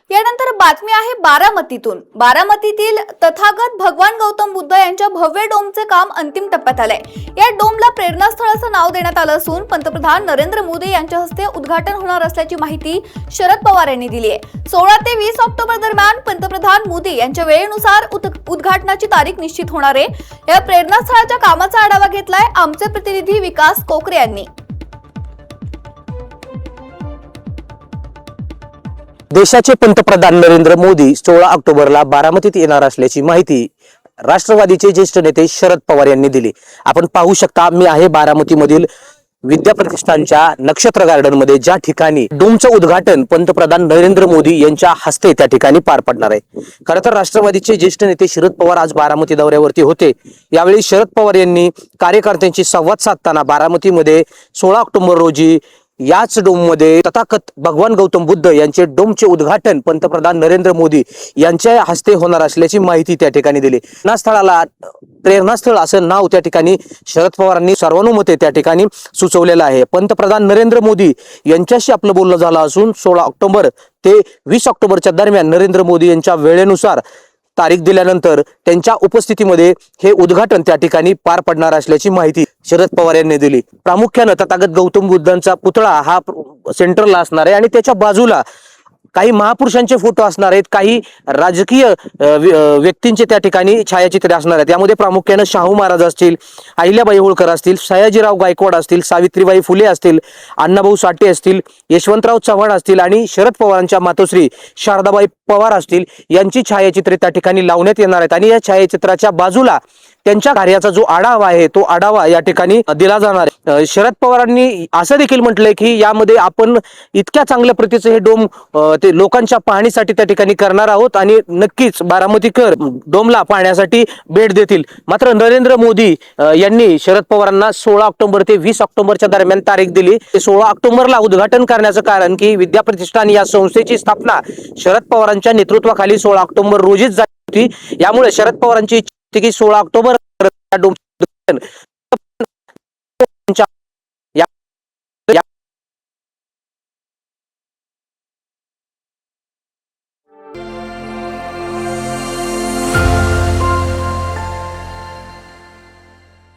यानंतर बातमी आहे बारामतीतून। बारामतीतील तथागत भगवान गौतम बुद्ध यांच्या भव्य डोमचे काम अंतिम टप्प्यात आलंय। या डोमला प्रेरणास्थळ असं नाव देण्यात आलं असून पंतप्रधान नरेंद्र मोदी यांच्या हस्ते उद्घाटन होणार असल्याची माहिती शरद पवार यांनी दिली आहे। 16 ते 20 ऑक्टोबर दरम्यान पंतप्रधान मोदी यांच्या वेळेनुसार उद्घाटनाची तारीख निश्चित होणार आहे। या प्रेरणास्थळाच्या कामाचा आढावा घेतलाय आमचे प्रतिनिधी विकास कोकरे यांनी। देशाचे पंतप्रधान नरेंद्र मोदी 16 ऑक्टोबरला बारामतीत येणार असल्याची माहिती राष्ट्रवादीचे ज्येष्ठ नेते शरद पवार यांनी दिली। आपण पाहू शकता, मी आहे बारामतीमधील विद्या प्रतिष्ठानच्या नक्षत्र गार्डन मध्ये, ज्या ठिकाणी डोमचं उद्घाटन पंतप्रधान नरेंद्र मोदी यांच्या हस्ते त्या ठिकाणी पार पडणार आहे। खरं तर राष्ट्रवादीचे ज्येष्ठ नेते शरद पवार आज बारामती दौऱ्यावरती होते। यावेळी शरद पवार यांनी कार्यकर्त्यांशी संवाद साधताना बारामतीमध्ये 16 ऑक्टोबर रोजी याच डोम मध्ये तथागत भगवान गौतम बुद्ध यांचे डोमचे उद्घाटन पंतप्रधान नरेंद्र मोदी यांच्या हस्ते होणार असल्याची माहिती त्या ठिकाणी दिली। या स्थळाला प्रेरणास्थळ असं नाव त्या ठिकाणी शरद पवारांनी सर्वानुमते त्या ठिकाणी सुचवलेलं आहे। पंतप्रधान नरेंद्र मोदी यांच्याशी आपलं बोलणं झालं असून 16 ऑक्टोबर ते 20 ऑक्टोबरच्या दरम्यान नरेंद्र मोदी यांच्या वेळेनुसार तारीख दिल्यानंतर त्यांच्या उपस्थितीमध्ये हे उद्घाटन त्या ठिकाणी पार पडणार असल्याची माहिती शरद पवार यांनी दिली। प्रामुख्याने तथागत गौतम बुद्धांचा पुतळा हा सेंटरला असणार आहे आणि त्याच्या बाजूला काही महापुरुषांचे फोटो असणार आहेत, काही राजकीय व्यक्तींचे त्या ठिकाणी छायाचित्रे असणार आहेत। यामध्ये प्रामुख्याने शाहू महाराज असतील, अहिल्याबाई होळकर असतील, सयाजीराव गायकवाड असतील, सावित्रीबाई फुले असतील, अण्णाभाऊ साठे असतील, यशवंतराव चव्हाण असतील आणि शरद पवारांच्या मातोश्री शारदाबाई पवार असतील यांची छायाचित्रे त्या ठिकाणी लावण्यात येणार आहेत। आणि या छायाचित्राच्या बाजूला त्यांच्या कार्याचा जो आढावा आहे तो आढावा या ठिकाणी दिला जाणार आहे। शरद पवारांनी असं देखील म्हटलंय की यामध्ये आपण इतक्या चांगल्या प्रतीचं हे डोम ते लोकांच्या पाहणीसाठी त्या ठिकाणी करणार आहोत आणि नक्कीच बारामतीकर डोमला पाहण्यासाठी भेट देतील। मात्र नरेंद्र मोदी यांनी शरद पवारांना 16 ऑक्टोबर ते 20 ऑक्टोबरच्या दरम्यान तारीख दिली। 16 ऑक्टोबरला उद्घाटन करण्याचं कारण की विद्या प्रतिष्ठान या संस्थेची स्थापना शरद पवारांच्या नेतृत्वाखाली 16 ऑक्टोबर रोजीच झाली होती। यामुळे शरद पवारांची इच्छा होती की 16 ऑक्टोबर